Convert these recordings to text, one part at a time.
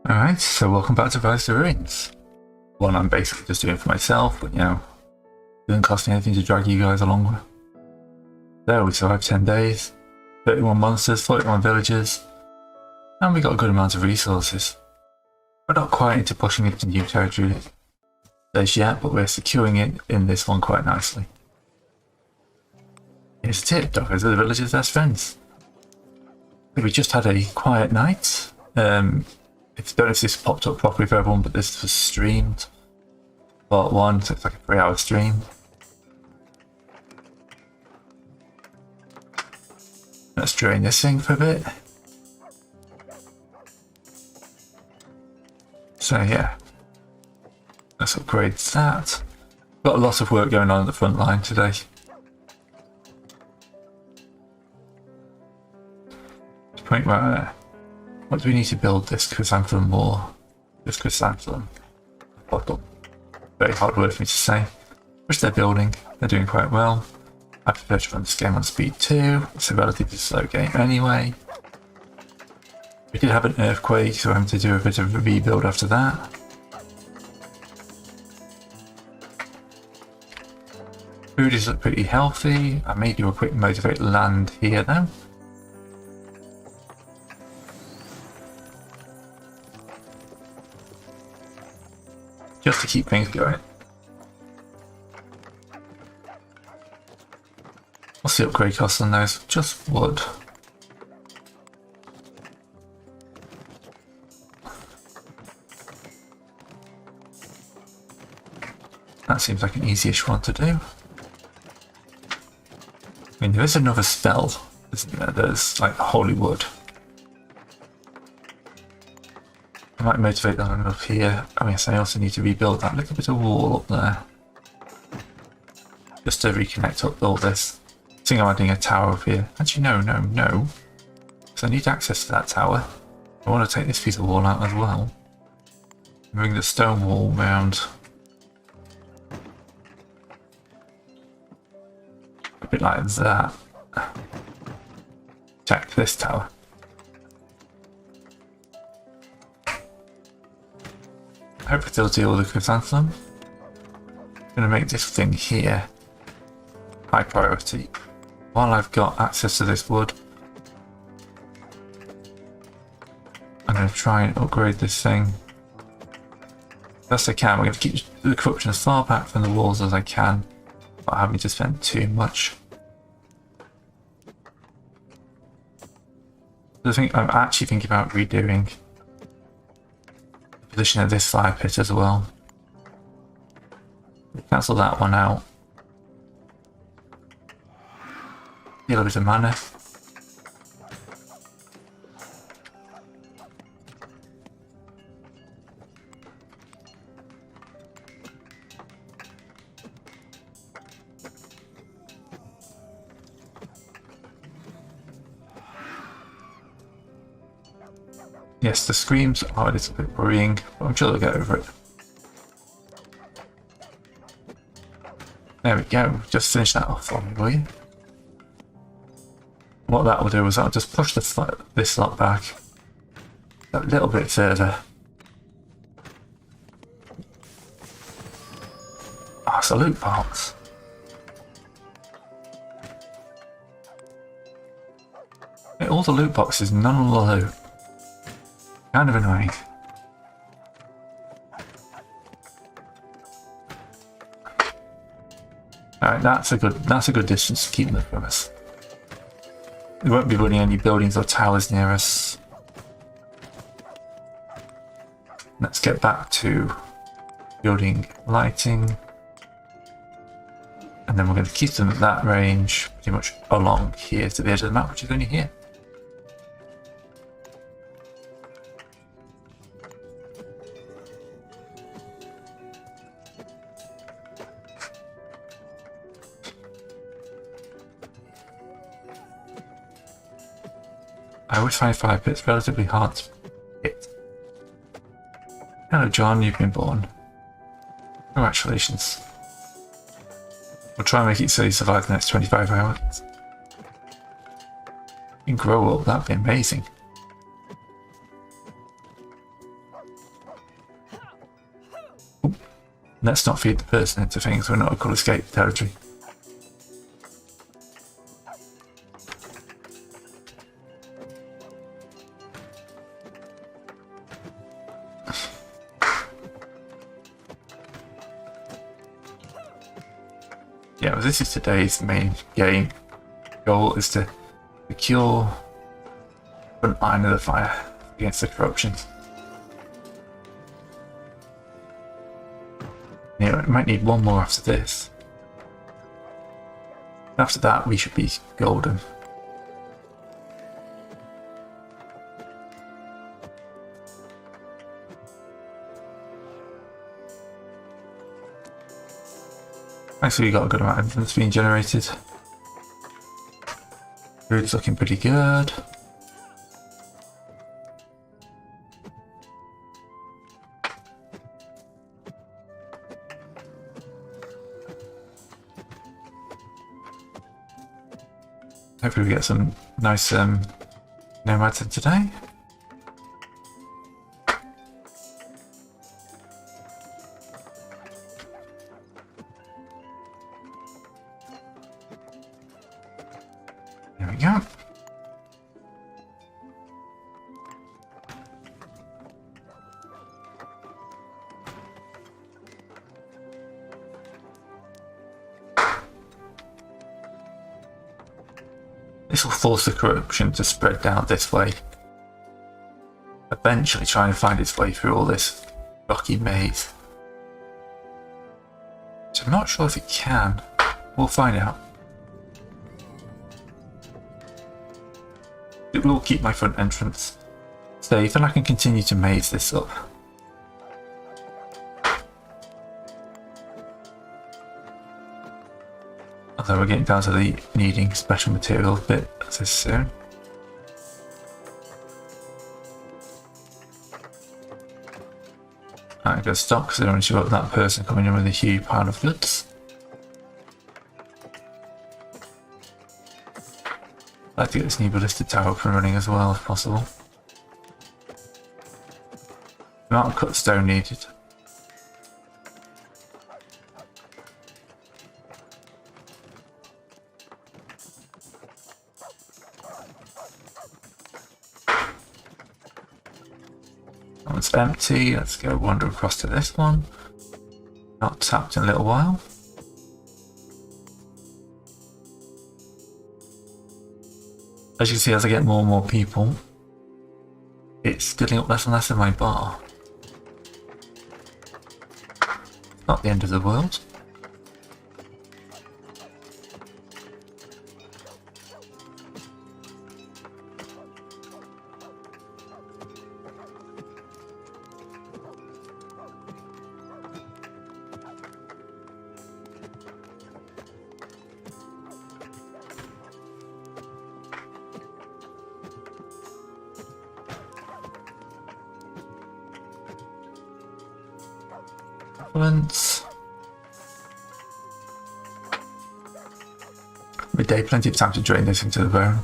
Alright, so welcome back to Rise to Ruins. One I'm basically just doing for myself, but you know, it doesn't cost me anything to drag you guys along with. There, we survived 10 days, 31 monsters, 41 villages, and we got a good amount of resources. We're not quite into pushing into new territory yet, but we're securing it in this one quite nicely. Here's a tip, doggers are the village's best friends. We just had a quiet night. Don't know if this popped up properly for everyone, but this was streamed. Part 1, so it's like a 3-hour stream. Let's drain this thing for a bit. So yeah, let's upgrade that. Got a lot of work going on at the front line today. To the point where, what do we need to build this chrysanthemum more? This chrysanthemum bottle. Very hard word for me to say. Which they're building. They're doing quite well. I prefer to run this game on speed 2. It's a relatively slow game anyway. We did have an earthquake, so I'm having to do a bit of a rebuild after that. Food is pretty healthy. I may do a quick motivate land here though. Just to keep things going. What's the upgrade cost on those? Just wood. That seems like an easy-ish one to do. I mean, there is another spell, isn't there? There's like holy wood. I might motivate that one up here. Oh yes, I also need to rebuild that little bit of wall up there. Just to reconnect up all this. I think I'm adding a tower up here. Actually, no. Because I need access to that tower. I want to take this piece of wall out as well. Bring the stone wall round. A bit like that. Check this tower. I hope they'll deal with the chrysanthemum. I'm going to make this thing here high priority. While I've got access to this wood, I'm going to try and upgrade this thing. Best I can. We're going to keep the corruption as far back from the walls as I can, without having to spend too much. I think I'm actually thinking about redoing position of this fire pit as well. Cancel that one out. Deal a bit of mana. Yes, the screams are a little bit worrying, but I'm sure they'll get over it. There we go, just finish that off for me, will you? What that will do is I'll just push this lot back a little bit further. Ah, it's a loot box. All the loot boxes, none of the loot. Kind of annoying. Alright, that's a good distance to keep them from us. There won't be running any buildings or towers near us. Let's get back to building lighting. And then we're going to keep them at that range, pretty much along here to the edge of the map, which is only here. I always find fire pits relatively hard to hit. Hello John, you've been born. Congratulations. We'll try and make it so you survive the next 25 hours. You can grow up, that'd be amazing. Let's not feed the person into things we're not called escape territory. Yeah, well, this is today's main game. Goal is to secure front line of the fire against the corruption. Yeah, we might need one more after this. After that, we should be golden. Actually, we got a good amount of evidence being generated. Food's looking pretty good. Hopefully we get some nice nomads in today. There we go. This will force the corruption to spread down this way, eventually trying to find its way through all this rocky maze. So I'm not sure if it can. We'll find out. It will keep my front entrance safe, and I can continue to maze this up. Although we're getting down to the needing special materials bit this soon. I'm going to stop because I don't want to show up that person coming in with a huge pile of goods. I'd like to get this new ballistic tower up and running as well if possible. The amount of cut stone needed. That one's empty. Let's go wander across to this one. Not tapped in a little while. As you can see, as I get more and more people, it's filling up less and less of my bar. Not the end of the world. Midday, plenty of time to drain this into the bone.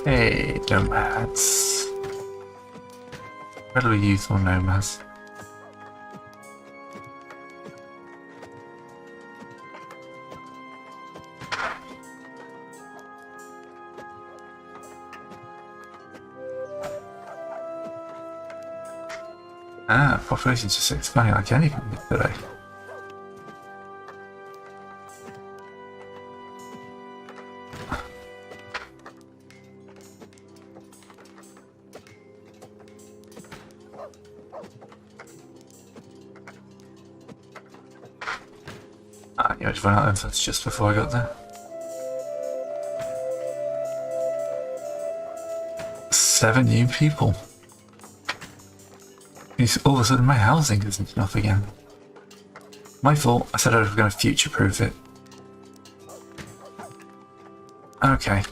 Hey, nomads. Incredibly useful nomads. Ah, population's just expanding like anything today. Ah, you just run out of influence just before I got there. 7 new people. All of a sudden my housing isn't enough again. My fault, I said I was going to future-proof it. Okay.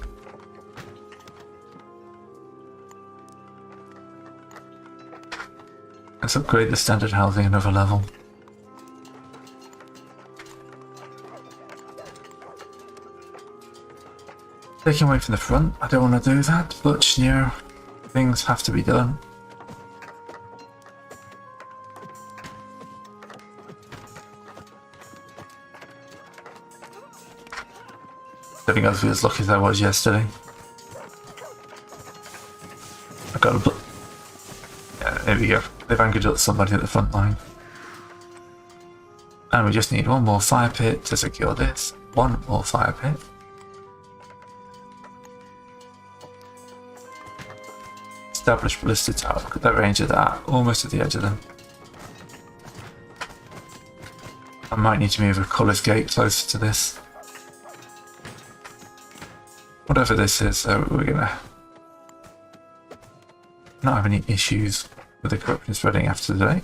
Let's upgrade the standard housing another level. Taking away from the front, I don't want to do that, but you know, things have to be done. Don't think I'll be as lucky as I was yesterday. I got a yeah, there we go. They've anchored up somebody at the front line. And we just need one more fire pit to secure this. One more fire pit. Established ballista tower. Look at that range of that. Almost at the edge of them. I might need to move a colours gate closer to this. Whatever this is, so we're gonna not have any issues with the corruption spreading after today.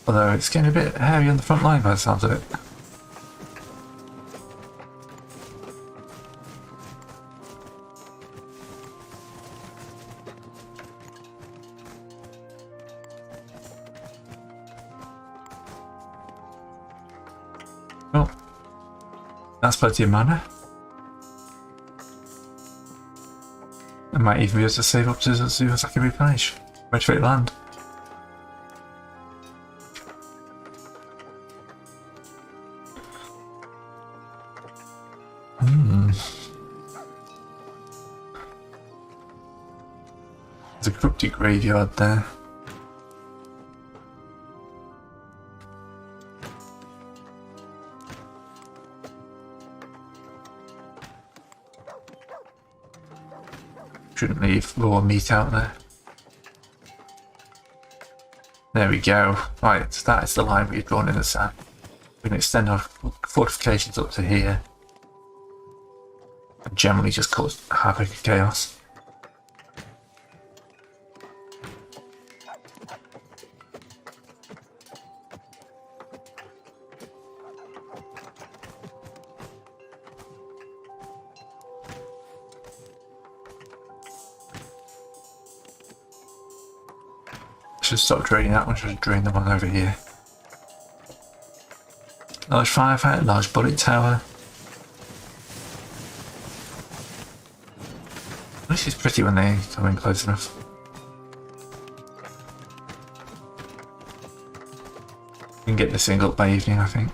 Although it's getting a bit hairy on the front line by the sounds of it. Oh, that's plenty of mana. I might even be able to save up to as soon as I can replenish. Retrofit land. There's a corrupted graveyard there. Shouldn't leave raw meat out there. There we go. Right, so that is the line we've drawn in the sand. We can extend our fortifications up to here. And generally just cause havoc and chaos. Should stop draining that one, should drain the one over here. Large firefighter, large bullet tower. This is pretty when they come in close enough. We can get this thing up by evening, I think.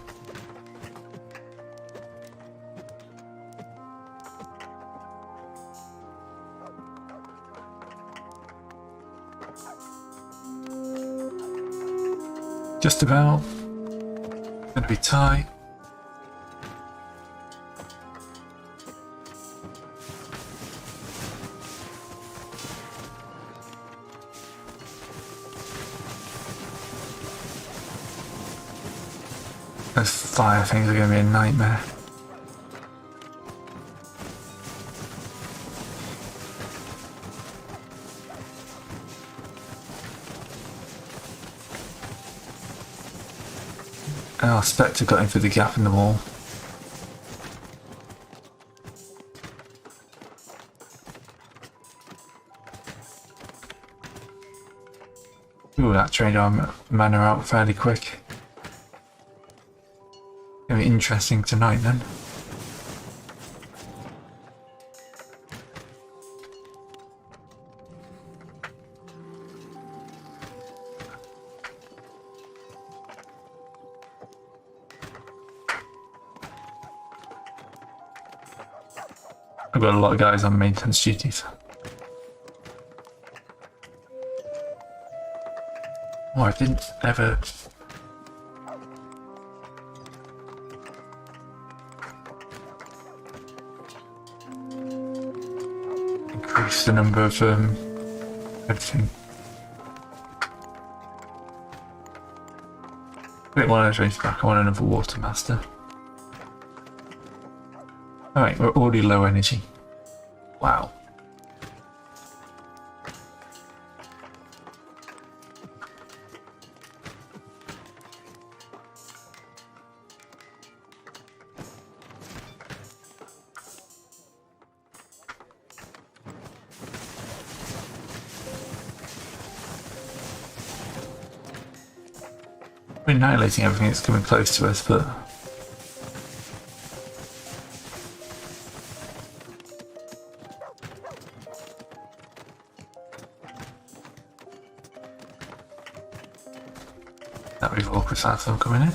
Just about. Gonna be tight. Those fire things are gonna be a nightmare. And our Spectre got in through the gap in the wall. Ooh, that trained our mana out fairly quick. Gonna be interesting tonight then. I've got a lot of guys on maintenance duties. Oh, I didn't ever... increase the number of everything. Put one of those range back, I want another water master. Alright, we're already low energy. Wow. We're annihilating everything that's coming close to us, but that revolve chrysanthemum coming in.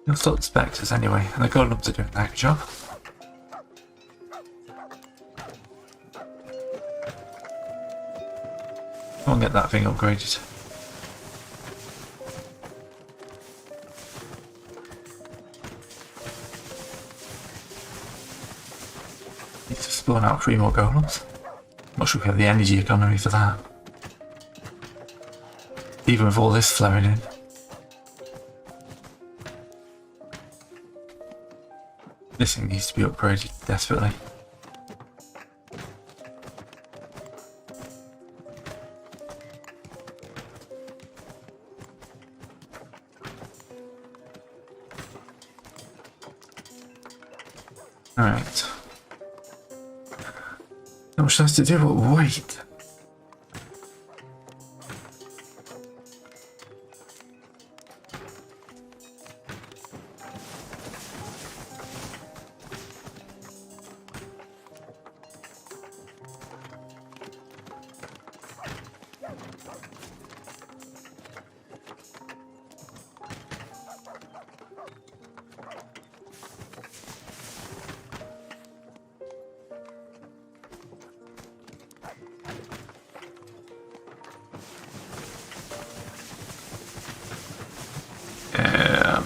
You'll stop the spectres anyway, and the golems are doing a good job. Go and get that thing upgraded. Need to spawn out 3 more golems. Not sure if we have the energy economy for that. Even with all this flowing in. This thing needs to be upgraded desperately. Alright. Not much else to do but wait.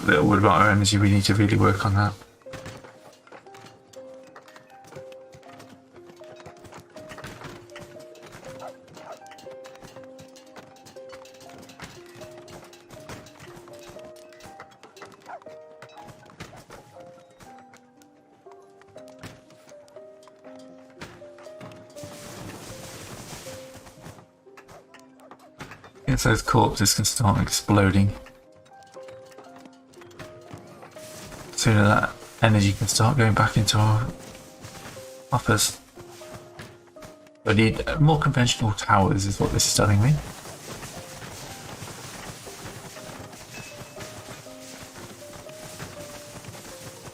Little worried about our energy, we need to really work on that. Yes, those corpses can start exploding. Sooner that energy can start going back into our uppers. I need more conventional towers is what this is telling me.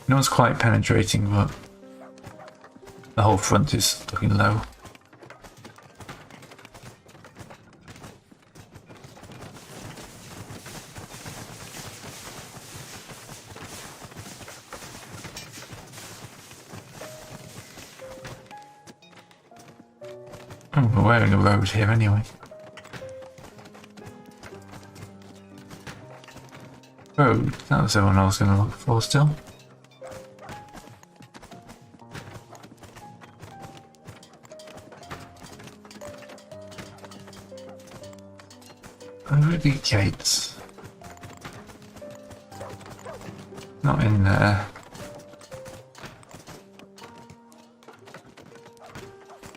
No one's quite penetrating, but the whole front is looking low. Oh, we're wearing a road here anyway. Road? That was the one I was going to look for still. Where are the gates? Not in there.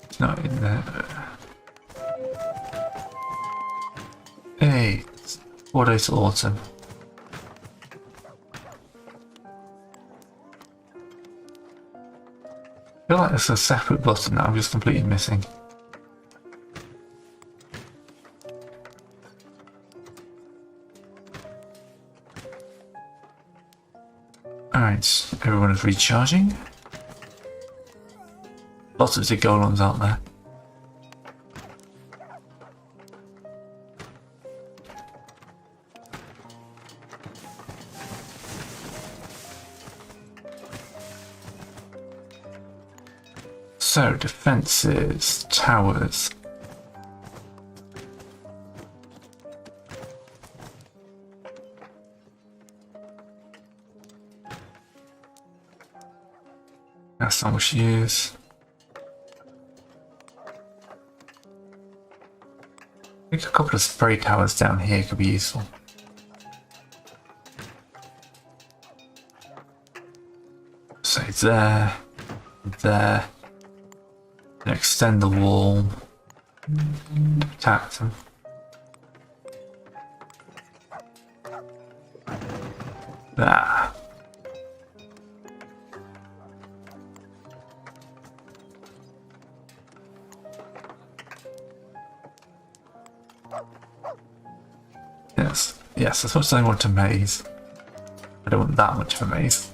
It's not in there. Hey, what is autumn? I feel like there's a separate button that I'm just completely missing. Alright, everyone is recharging. Lots of the golems out there. So, defences, towers. That's not what she is. I think a couple of spray towers down here could be useful. So there, there. And extend the wall. Attack them. Ah. Yes, yes, as much as I want a maze, I don't want that much of a maze.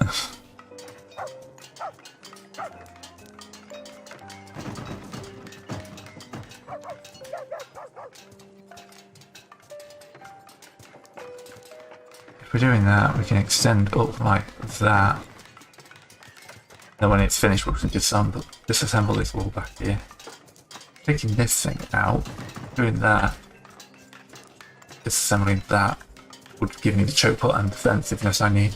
If we're doing that, we can extend up like that. Then when it's finished, we can disassemble this wall back here. Taking this thing out, doing that, disassembling that would give me the choke pot and defensiveness I need.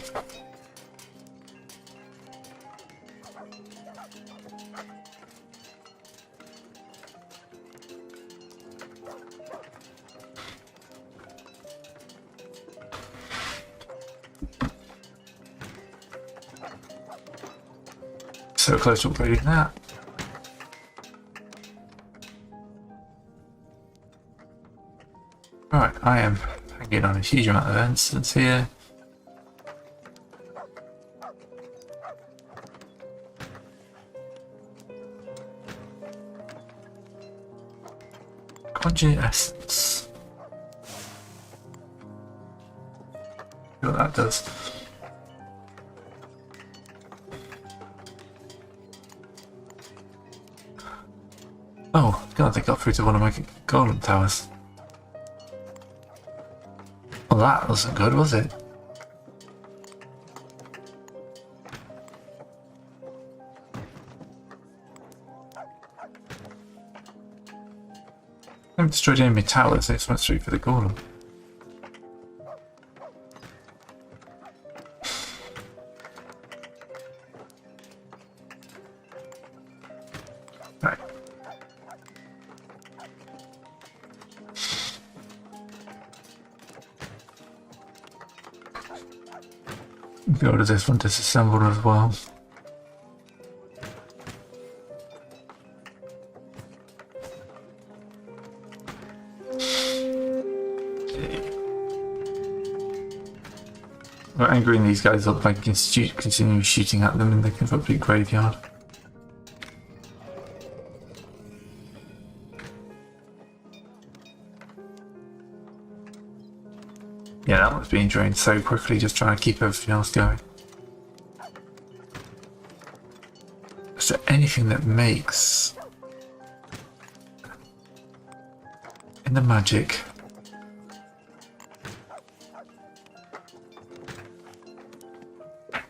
So close to upgrading that. Right, I am hanging on a huge amount of instance here. Conjure essence. See what that does. Oh, God, they got through to one of my golem towers. Well, that wasn't good, was it? I haven't destroyed any of my towers, they just went straight for the golem. Right. Go to this one disassembled as well. We're angering these guys up by continuing shooting at them in the corrupted graveyard. Yeah, that one's being drained so quickly, just trying to keep everything else going. Is there anything that makes in the magic? I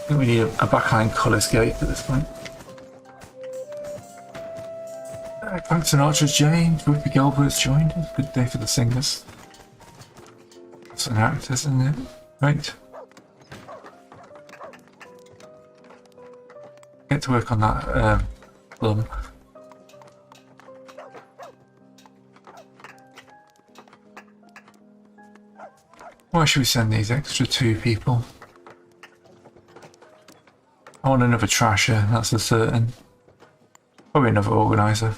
think we need a backline colour scape at this point. Thanks to Archer's Jane, Whoopi Goldberg's joined. Good day for the singers. Some actors, isn't it? Right. Get to work on that plum. Why should we send these extra 2 people? I want another trasher, that's for certain. Probably another organizer.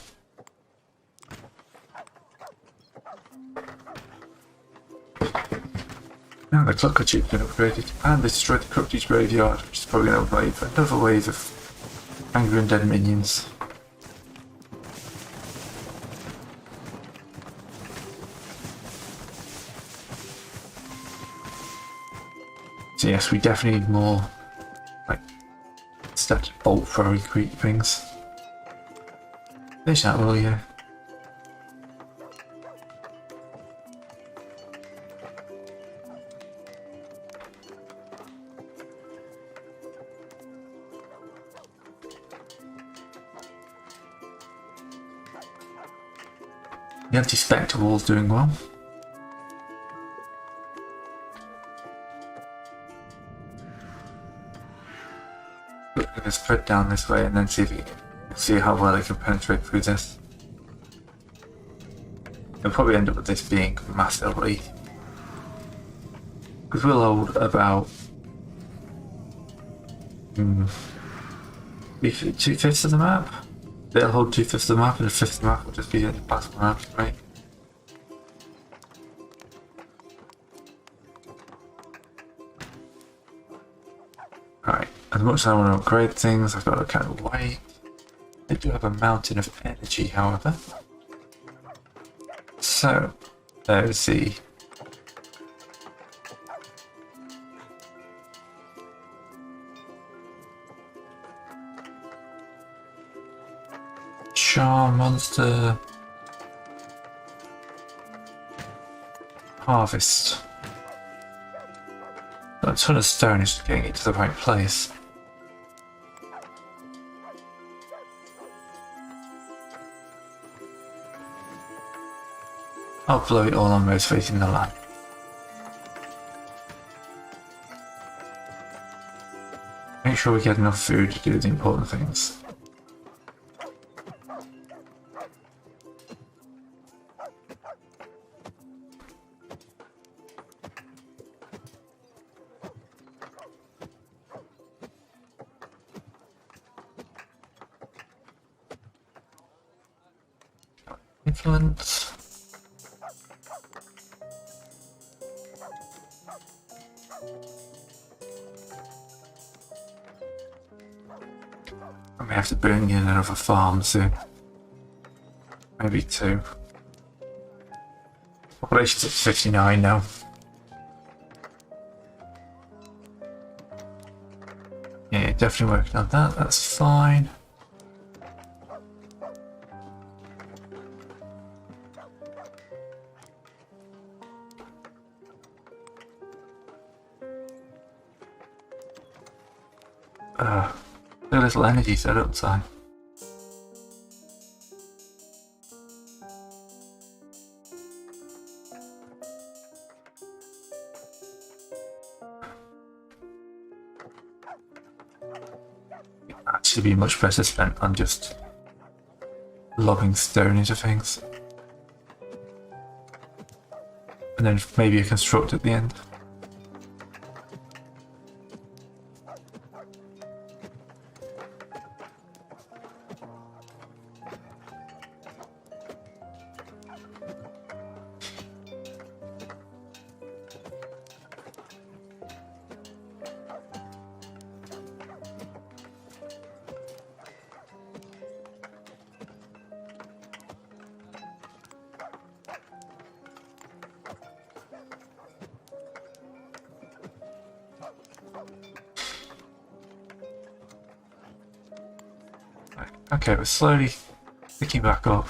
Now the clock chip's been upgraded, and they destroyed the corrupted graveyard, which is probably going to wave another wave of angry and dead minions. So yes, we definitely need more like static bolt throwing creep things. Finish that, will you? The anti-spectre wall's doing well. We're going to spread down this way and then see how well they can penetrate through this. It'll probably end up with this being massively, because we'll hold about 2/5 of the map. They'll hold 2/5 of the map, and a fifth of the map will just be in the battle map, right? Right, as much as I want to upgrade things, I've got to kind of wait. They do have a mountain of energy, however. So, there's the Charm monster harvest. Got a ton of stone is getting it to the right place. I'll blow it all on motivating the land. Make sure we get enough food to do the important things. Influence. I may have to bring in another farm soon. Maybe 2. Population's at 59 now. Yeah, definitely working on that, that's fine. So little energy set outside. Actually be much better spent on just lobbing stone into things. And then maybe a construct at the end. Okay, we're slowly picking back up.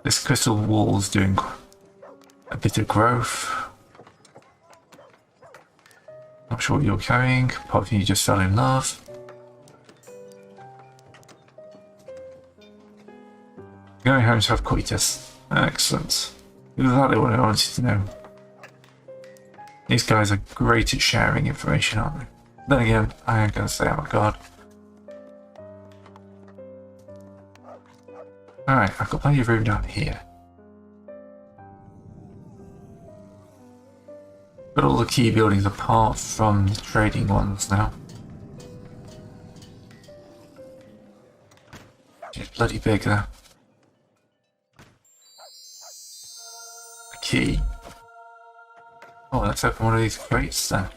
This crystal wall's doing a bit of growth. Not sure what you're carrying, apart from you just fell in love. Going home to have coitus. Excellent. Exactly what I wanted to know. These guys are great at sharing information, aren't they? Then again, I am going to say I'm a god. Alright, I've got plenty of room down here. Got all the key buildings apart from the trading ones now. It's bloody big there. A key. Oh, let's open one of these crates then.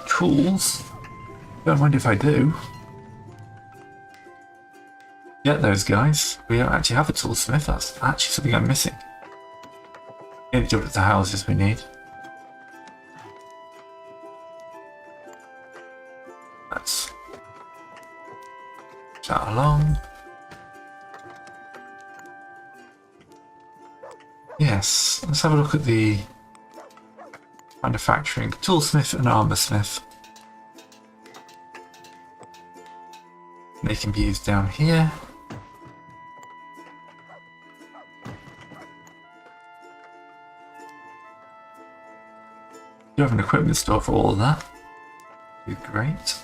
Tools. Don't mind if I do. Get those guys. We don't actually have a toolsmith. That's actually something I'm missing. Get it up at the houses we need. Let's chat along. Yes, let's have a look at the manufacturing. Toolsmith and armorsmith. They can be used down here. You have an equipment store for all of that. Be great.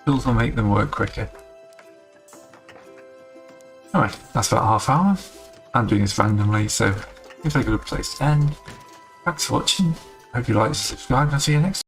Tools will make them work quicker. Alright, that's about half hour. I'm doing this randomly, so it's a good place to end. Thanks for watching. Hope you like, subscribe, and I'll see you next time.